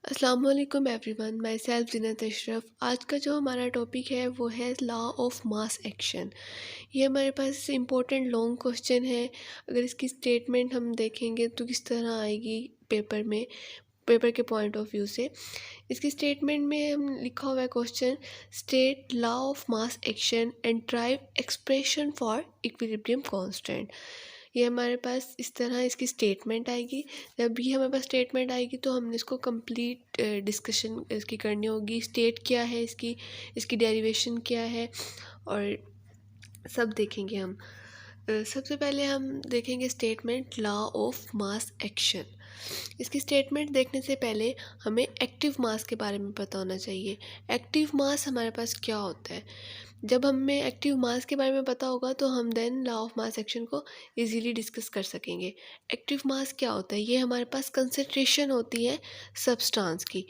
अस्सलाम वालेकुम everyone, my self जिन्नत अशरफ। आज का जो हमारा टॉपिक है वो है लॉ ऑफ मास एक्शन। ये हमारे पास इम्पोर्टेंट लॉन्ग क्वेश्चन है। अगर इसकी स्टेटमेंट हम देखेंगे तो किस तरह आएगी पेपर में, पेपर के पॉइंट ऑफ व्यू से। इसकी स्टेटमेंट में हम लिखा हुआ है question, state law of mass action and drive expression for equilibrium constant. ये हमारे पास इस तरह इसकी स्टेटमेंट आएगी। जब भी हमारे पास स्टेटमेंट आएगी तो हमने इसको कंप्लीट डिस्कशन इसकी करनी होगी। स्टेट क्या है इसकी, इसकी डेरिवेशन क्या है, और सब देखेंगे हम। सबसे पहले हम देखेंगे statement law of mass action. इसकी स्टेटमेंट देखने से पहले हमें एक्टिव मास के बारे में पता होना चाहिए। एक्टिव मास हमारे पास क्या होता है। जब हमें एक्टिव मास के बारे में पता होगा तो हम then law of mass action को इजीली डिस्कस कर सकेंगे। एक्टिव मास क्या होता है, ये हमारे पास कंसंट्रेशन होती है सब्सटेंस की।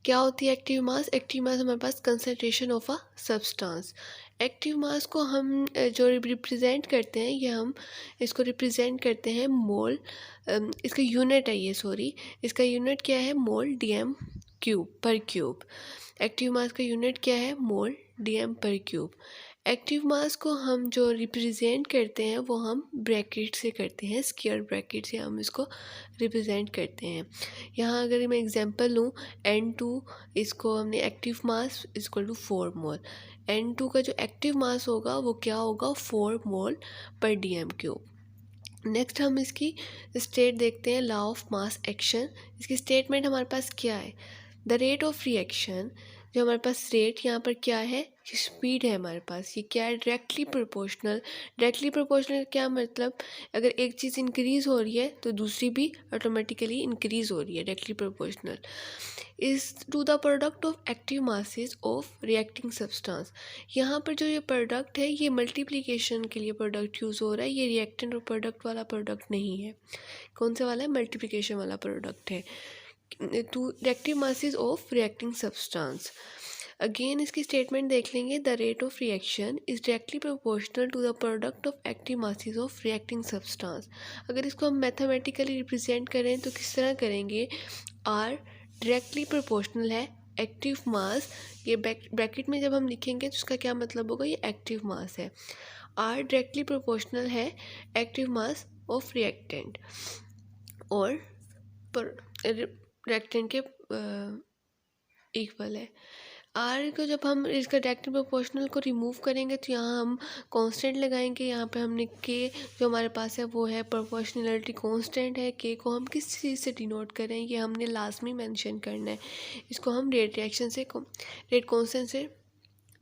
क्या होती है एक्टिव मास? एक्टिव मास हमारे पास concentration of a substance. Active mass को हम जो रिप्रेजेंट करते हैं, ये हम इसको रिप्रेजेंट करते हैं मोल। इसका यूनिट है ये, सॉरी, इसका यूनिट क्या है? मोल डीएम क्यूब पर क्यूब। एक्टिव मास का यूनिट क्या है? मोल डीएम पर क्यूब। एक्टिव मास को हम जो रिप्रेजेंट करते हैं वो हम ब्रैकेट से करते हैं, स्क्वायर ब्रैकेट से हम इसको रिप्रेजेंट करते हैं। यहाँ अगर मैं एग्जांपल लूँ, N2, इसको हमने active mass equal to 4 mole. N2 का जो एक्टिव मास होगा वो क्या होगा? 4 मोल पर डीएम क्यूब। नेक्स्ट हम इसकी स्टेट देखते हैं, लॉ ऑफ मास एक्शन। इसकी स्टेटमेंट हमारे पास क्या है? द रेट ऑफ रिएक्शन, जो हमारे पास रेट यहाँ पर क्या है? ये स्पीड है हमारे पास। ये क्या है? Directly proportional. डायरेक्टली प्रोपोर्शनल क्या मतलब? अगर एक चीज़ इंक्रीज़ हो रही है तो दूसरी भी ऑटोमेटिकली इंक्रीज़ हो रही है, directly proportional. Is to the product of active masses of reacting substance. यहाँ पर जो ये प्रोडक्ट है ये मल्टीप्लिकेशन के लिए प्रोडक्ट यूज़ हो रहा है, ये रिएक्टेंट और प्रोडक्ट वाला प्रोडक्ट नहीं है। कौन सा वाला है? मल्टीप्लिकेशन वाला प्रोडक्ट है। To reactive masses of reacting substance. Again इसकी स्टेटमेंट देख लेंगे, the rate of reaction is directly proportional to the product of active masses of reacting substance. अगर इसको हम मैथमेटिकली रिप्रेजेंट करें तो किस तरह करेंगे? आर डायरेक्टली प्रोपोर्शनल है एक्टिव मास, ये ब्रैकेट में जब हम लिखेंगे तो उसका क्या मतलब होगा? ये एक्टिव मास है। आर डायरेक्टली प्रोपोर्शनल है एक्टिव मास ऑफ रिएक्टेंट, और रिएक्टेंट के इक्वल है। आर को जब हम इसका डायरेक्ट प्रोपोर्शनल को रिमूव करेंगे तो यहाँ हम कांस्टेंट लगाएंगे। यहाँ पे हमने के जो हमारे पास है वो है प्रोपोर्शनलिटी कांस्टेंट है। के को हम किस चीज़ से डिनोट करें ये हमने लाजमी मेंशन करना है। इसको हम रेट रिएक्शन से, रेट कांस्टेंट से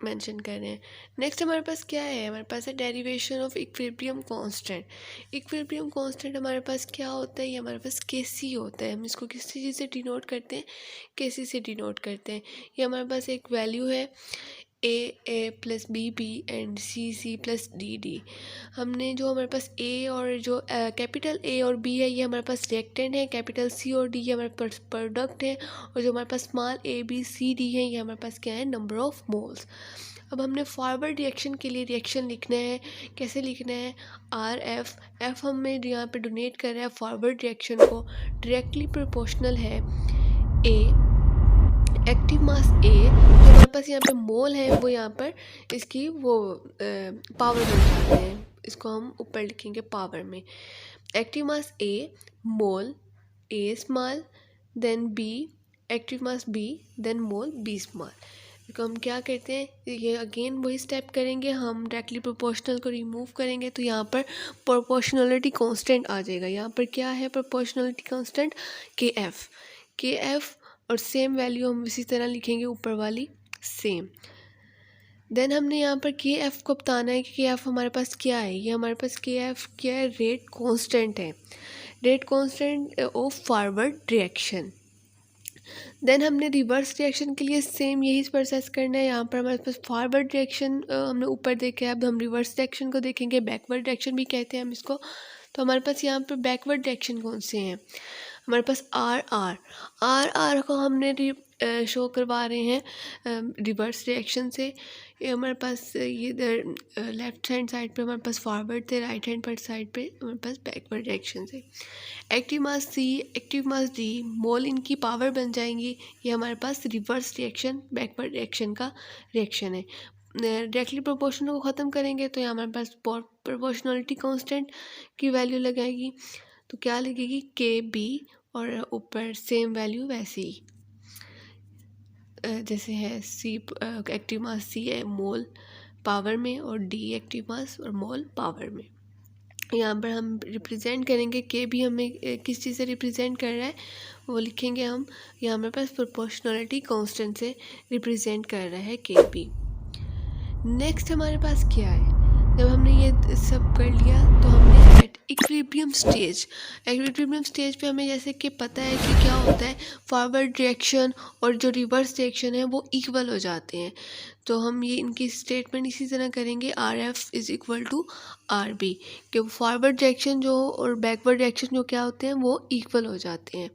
मेंशन कर रहे हैं। नेक्स्ट हमारे पास क्या है? हमारे पास है derivation of equilibrium constant. Equilibrium constant हमारे पास क्या होता है? ये हमारे पास केसी होता है। हम इसको किस चीज़ से डिनोट करते हैं? केसी से डिनोट करते हैं। ये हमारे पास एक वैल्यू है A plus B and C plus D. हमने जो हमारे पास ए और जो कैपिटल ए और बी है ये हमारे पास रिएक्टेंट है, कैपिटल सी और डी ये हमारे पास प्रोडक्ट है, और जो हमारे पास small A B C D है ये हमारे पास क्या है? Number of moles. अब हमने फॉरवर्ड रिएक्शन के लिए रिएक्शन लिखना है। कैसे लिखना है? आर एफ हमें यहाँ पे डोनेट कर रहा है फॉरवर्ड रिएक्शन को। डायरेक्टली प्रोपोर्शनल है ए एक्टिव मास ए, जो हमारे पास यहाँ पे मोल है वो यहाँ पर इसकी वो पावर में जाते हैं। इसको हम ऊपर लिखेंगे पावर में। Active mass A mole A small, then B active mass B, then mole B small. तो हम क्या करते हैं? ये अगेन वही स्टेप करेंगे, हम डायरेक्टली प्रोपोर्शनल को रिमूव करेंगे तो यहाँ पर प्रोपोर्शनलिटी कांस्टेंट आ जाएगा। यहाँ पर क्या है प्रोपोर्शनलिटी कांस्टेंट? के एफ, और सेम वैल्यू हम इसी तरह लिखेंगे ऊपर वाली सेम। देन हमने यहाँ पर के एफ को बताना है कि के एफ हमारे पास क्या है। ये हमारे पास के एफ क्या है? रेट कांस्टेंट है, rate constant of forward reaction. Then हमने रिवर्स रिएक्शन के लिए सेम यही प्रोसेस करना है। यहाँ पर हमारे पास फॉरवर्ड रिएक्शन हमने ऊपर देखा है, अब हम रिवर्स रिएक्शन को देखेंगे। बैकवर्ड रिएक्शन भी कहते हैं हम इसको। तो हमारे पास यहाँ पर बैकवर्ड रिएक्शन कौन से हैं? हमारे पास आर को हमने शो करवा रहे हैं रिवर्स रिएक्शन से। ये हमारे पास ये इधर लेफ्ट हैंड साइड पे हमारे पास फॉरवर्ड थे, राइट हैंड पर साइड पे हमारे पास बैकवर्ड रिएक्शन से। एक्टिव मास सी, एक्टिव मास डी, मोल इनकी पावर बन जाएंगी। ये हमारे पास रिवर्स रिएक्शन, बैकवर्ड रिएक्शन का रिएक्शन है। डायरेक्टली प्रोपोर्शनल को ख़त्म करेंगे तो यहाँ हमारे पास प्रोपोर्शनलिटी कांस्टेंट की वैल्यू लगाएगी, तो क्या लगेगी के बी, और ऊपर सेम वैल्यू वैसे ही जैसे है सी, एक्टिव मास सी है मोल पावर में, और डी एक्टिव मास और मोल पावर में। यहाँ पर हम रिप्रेजेंट करेंगे, के भी हमें किस चीज़ से रिप्रेजेंट कर रहा है वो लिखेंगे हम। यहाँ हमारे पास प्रोपोर्शनलिटी कांस्टेंट से रिप्रेजेंट कर रहा है के बी। नेक्स्ट हमारे पास क्या है, जब हमने ये सब कर लिया तो हमने एट इक्विलिब्रियम स्टेज पे हमें जैसे कि पता है कि क्या होता है, फॉरवर्ड रिएक्शन और जो रिवर्स रिएक्शन है वो इक्वल हो जाते हैं। तो हम ये इनकी स्टेटमेंट इसी तरह करेंगे, R F is equal to R B, कि फॉरवर्ड रिएक्शन जो और बैकवर्ड रिएक्शन जो क्या होते हैं वो इक्वल हो जाते हैं।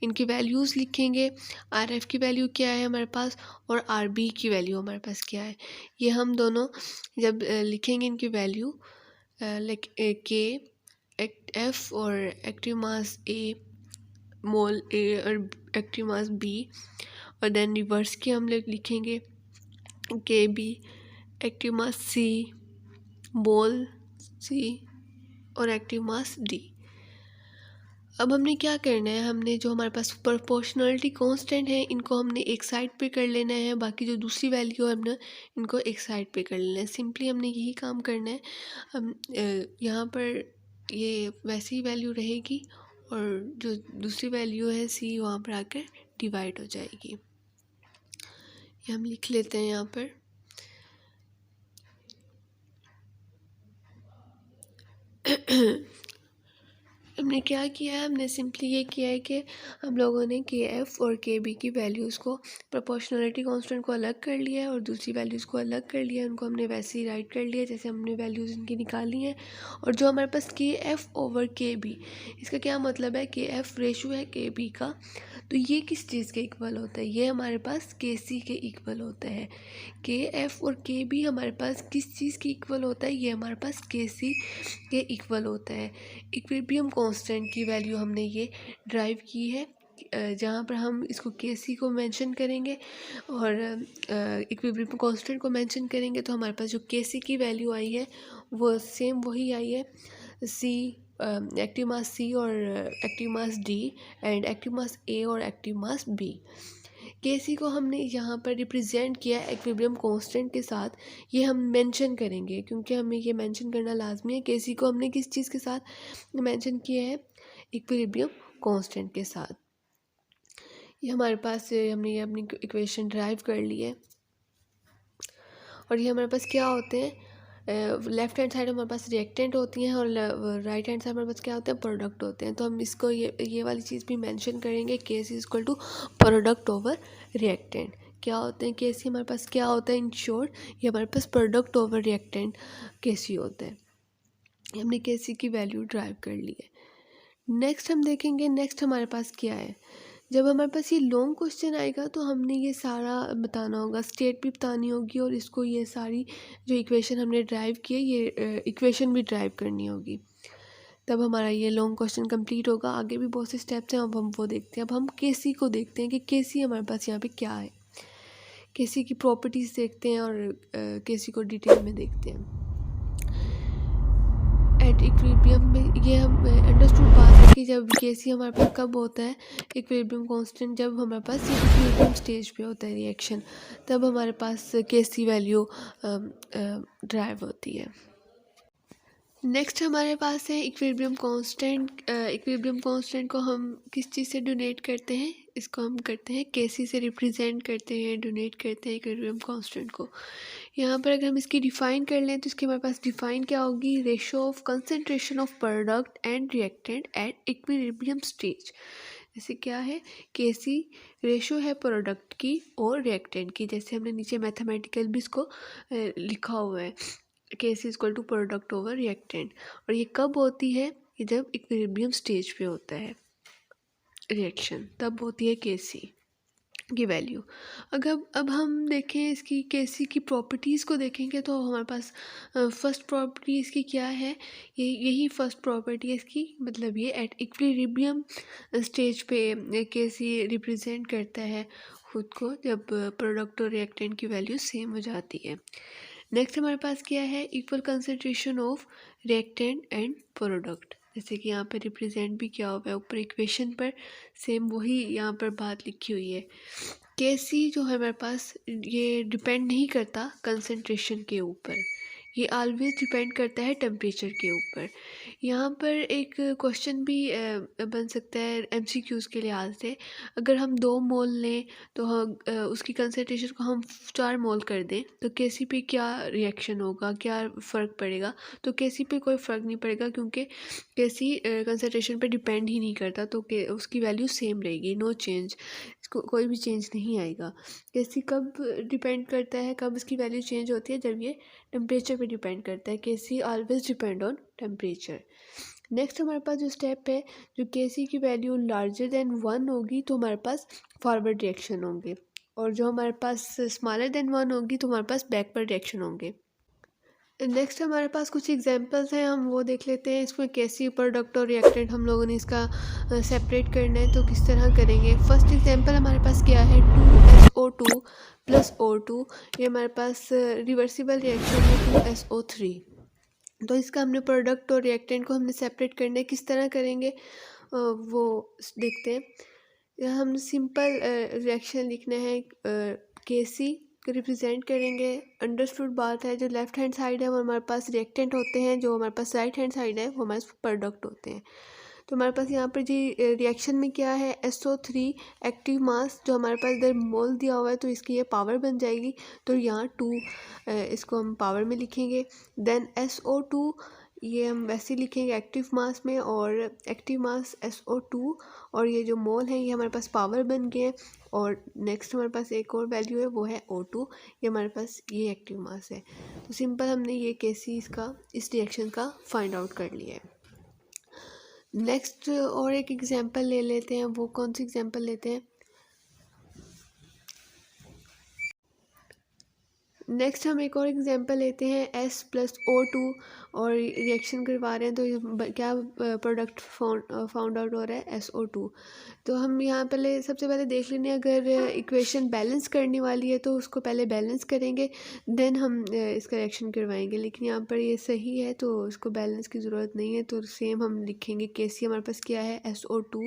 इनकी वैल्यूज़ लिखेंगे, आर एफ की वैल्यू क्या है हमारे पास और आर बी की वैल्यू हमारे पास क्या है। ये हम दोनों जब लिखेंगे इनकी वैल्यू, लाइक के एफ और एक्टिव मास ए, मोल ए और एक्टिव मास बी, और देन रिवर्स की हम लोग लिखेंगे के बी, एक्टिव मास सी, मोल सी और एक्टिव मास डी। अब हमने क्या करना है, हमने जो हमारे पास प्रोपोर्शनलिटी कांस्टेंट है इनको हमने एक साइड पे कर लेना है, बाकी जो दूसरी वैल्यू है हमने इनको एक साइड पे कर लेना है। सिंपली हमने यही काम करना है। हम यहाँ पर ये वैसी ही वैल्यू रहेगी और जो दूसरी वैल्यू है सी वहाँ पर आकर डिवाइड हो जाएगी। ये हम लिख लेते हैं यहाँ पर। हमने क्या किया है, हमने सिंपली ये किया है कि हम लोगों ने के एफ और के बी की वैल्यूज़ को, प्रोपोर्शनलिटी कांस्टेंट को अलग कर लिया है और दूसरी वैल्यूज़ को अलग कर लिया है, उनको हमने वैसे ही राइट कर लिया जैसे हमने वैल्यूज़ इनकी निकाली हैं। और जो हमारे पास के एफ ओवर के बी, इसका क्या मतलब है, के एफ रेशो है के बी का, तो ये किस चीज़ के इक्वल होता है, ये हमारे पास के सी के इक्वल होता है। के एफ और के बी हमारे पास किस चीज़ के इक्वल होता है, ये हमारे पास के सी के इक्वल होता है। इक्विलिब्रियम कांस्टेंट की वैल्यू हमने ये ड्राइव की है, जहाँ पर हम इसको के सी को मेंशन करेंगे और इक्विलिब्रियम कांस्टेंट को मेंशन करेंगे, तो हमारे पास जो के सी की वैल्यू आई है वो सेम वही आई है, सी एक्टिव मास सी और active mass D and active mass A और एक्टिव मास बी। के सी को हमने यहाँ पर रिप्रेजेंट किया इक्विलिब्रियम कांस्टेंट के साथ, ये हम मेंशन करेंगे क्योंकि हमें ये मेंशन करना लाजमी है। के सी को हमने किस चीज़ के साथ मेंशन किया है, इक्विलिब्रियम कांस्टेंट के साथ। ये हमारे पास हमने ये अपनी इक्वेशन ड्राइव कर ली है। और ये हमारे पास क्या होते हैं, लेफ्ट हैंड साइड हमारे पास रिएक्टेंट होती हैं और राइट हैंड साइड हमारे पास क्या होते हैं, प्रोडक्ट होते हैं। तो हम इसको ये वाली चीज़ भी मेंशन करेंगे, K C equal to product over reactant. क्या होते हैं के सी, हमारे पास क्या होता है, इन शॉर्ट ये हमारे पास प्रोडक्ट ओवर रिएक्टेंट के सी होता है। हमने के सी की वैल्यू ड्राइव कर ली है। नेक्स्ट हम देखेंगे, नेक्स्ट हमारे पास क्या है, जब हमारे पास ये लॉन्ग क्वेश्चन आएगा तो हमने ये सारा बताना होगा, स्टेट भी बतानी होगी और इसको ये सारी जो इक्वेशन हमने ड्राइव की है ये इक्वेशन भी ड्राइव करनी होगी, तब हमारा ये लॉन्ग क्वेश्चन कंप्लीट होगा। आगे भी बहुत से स्टेप्स हैं, अब हम वो देखते हैं। अब हम केसी को देखते हैं कि केसी हमारे पास यहाँ पे क्या है, केसी की प्रॉपर्टीज़ देखते हैं और केसी को डिटेल में देखते हैं। एट इक्विलिब्रियम में ये हम अंडरस्टूड बात है कि जब के सी हमारे पास कब होता है, इक्विलिब्रियम कांस्टेंट जब हमारे पास इक्विलिब्रियम स्टेज पे होता है रिएक्शन, तब हमारे पास के सी वैल्यू ड्राइव होती है। नेक्स्ट हमारे पास है इक्विलिब्रियम कांस्टेंट। इक्विलिब्रियम कांस्टेंट को हम किस चीज़ से डोनेट करते हैं, इसको हम करते हैं के सी से रिप्रेजेंट करते हैं, डोनेट करते हैं इक्विलिब्रियम कांस्टेंट को। यहाँ पर अगर हम इसकी डिफ़ाइन कर लें तो इसके हमारे पास डिफ़ाइन क्या होगी, ratio of concentration of product and reactant at equilibrium stage. जैसे क्या है, के सी रेशो है प्रोडक्ट की और रिएक्टेंट की, जैसे हमने नीचे मैथमेटिकल भी इसको लिखा हुआ है, K C equal to product over reactant. और ये कब होती है, ये जब इक्विलिब्रियम स्टेज पे होता है। रिएक्शन, तब होती है केसी की वैल्यू। अगर अब हम देखें इसकी केसी की प्रॉपर्टीज़ को देखेंगे तो हमारे पास फर्स्ट प्रॉपर्टी इसकी क्या है, यही फर्स्ट प्रॉपर्टी है इसकी, मतलब ये एट इक्विलिब्रियम स्टेज पे केसी रिप्रेजेंट करता है खुद को जब प्रोडक्ट और रिएक्टेंट की वैल्यू सेम हो जाती है। नेक्स्ट हमारे पास क्या है, equal concentration of reactant and product, जैसे कि यहाँ पर रिप्रेजेंट भी किया हुआ है ऊपर इक्वेशन पर, सेम वही यहाँ पर बात लिखी हुई है। केसी जो है हमारे पास ये डिपेंड नहीं करता कंसंट्रेशन के ऊपर, ये ऑलवेज डिपेंड करता है टेम्परेचर के ऊपर। यहाँ पर एक क्वेश्चन भी बन सकता है एमसीक्यूज़ के लिहाज से, अगर हम 2 मोल लें तो हम उसकी कंसंट्रेशन को हम 4 मोल कर दें तो केसी पे क्या रिएक्शन होगा, क्या फ़र्क पड़ेगा? तो केसी पे कोई फ़र्क नहीं पड़ेगा क्योंकि केसी कंसंट्रेशन पे डिपेंड ही नहीं करता, तो के उसकी वैल्यू सेम रहेगी, नो चेंज, कोई भी चेंज नहीं आएगा। केसी कब डिपेंड करता है, कब इसकी वैल्यू चेंज होती है, जब ये टेम्परेचर पे डिपेंड करता है। KC always depend on temperature. Next हमारे पास जो स्टेप है, जो केसी की वैल्यू लार्जर देन 1 होगी तो हमारे पास फॉरवर्ड रिएक्शन होंगे, और जो हमारे पास स्मॉलर देन 1 होगी तो हमारे पास बैकवर्ड रिएक्शन होंगे। नेक्स्ट हमारे पास कुछ एग्जांपल्स हैं, हम वो देख लेते हैं। इसमें केसी प्रोडक्ट और रिएक्टेंट हम लोगों ने इसका सेपरेट करना है, तो किस तरह करेंगे। फर्स्ट एग्जांपल हमारे पास क्या है, 2SO2 प्लस O2, ये हमारे पास रिवर्सिबल रिएक्शन है 2SO3। तो इसका हमने प्रोडक्ट और रिएक्टेंट को हमने सेपरेट करना है, किस तरह करेंगे वो देखते हैं। यहाँ हमने सिंपल रिएक्शन लिखना है, केसी रिप्रेजेंट करेंगे। अंडरस्टूड बात है, जो लेफ्ट हैंड साइड है वो हमारे पास रिएक्टेंट होते हैं, जो हमारे पास राइट हैंड साइड है वो हमारे पास प्रोडक्ट होते हैं। तो हमारे पास यहाँ पर जी रिएक्शन में क्या है, SO3 एक्टिव मास, जो हमारे पास इधर मोल दिया हुआ है तो इसकी ये पावर बन जाएगी, तो यहाँ 2 इसको हम पावर में लिखेंगे। देन SO2 ये हम वैसे लिखेंगे एक्टिव मास में, और एक्टिव मास SO2, और ये जो मोल है ये हमारे पास पावर बन गए हैं। और नेक्स्ट हमारे पास एक और वैल्यू है वो है O2, ये हमारे पास ये एक्टिव मास है। तो सिंपल हमने ये केसी इसका इस रिएक्शन का फाइंड आउट कर लिया है। नेक्स्ट और एक एग्जांपल ले लेते हैं, वो कौन सी एग्जांपल लेते हैं। नेक्स्ट हम एक और एग्जांपल लेते हैं, S प्लस O2 और रिएक्शन करवा रहे हैं, तो क्या प्रोडक्ट फाउंड आउट हो रहा है, SO2। तो हम यहाँ पहले सबसे पहले देख लेंगे, अगर इक्वेशन बैलेंस करने वाली है तो उसको पहले बैलेंस करेंगे, देन हम इसका रिएक्शन करवाएंगे। लेकिन यहाँ पर ये सही है तो इसको बैलेंस की ज़रूरत नहीं है, तो सेम हम लिखेंगे। केसी हमारे पास क्या है, SO2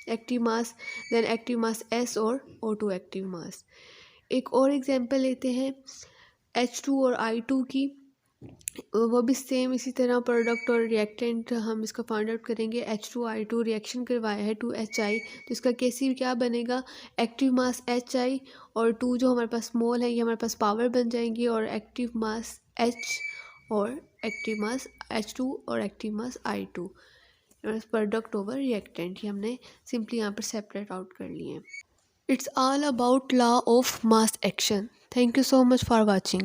active mass, then active mass S और O2 एक्टिव मास। एक और एग्जांपल लेते हैं H2 और I2 की, वो भी सेम इसी तरह प्रोडक्ट और रिएक्टेंट हम इसका फाइंड आउट करेंगे। H2I2 रिएक्शन करवाया है 2HI, तो इसका केसी क्या बनेगा, एक्टिव मास HI और 2 जो हमारे पास मोल है ये हमारे पास पावर बन जाएंगी, और एक्टिव मास H और एक्टिव मास H2 और एक्टिव मास I2, प्रोडक्ट ओवर रिएक्टेंट, ये हमने सिंपली यहाँ पर सेपरेट आउट कर लिए हैं। It's all about law of mass action. Thank you so much for watching.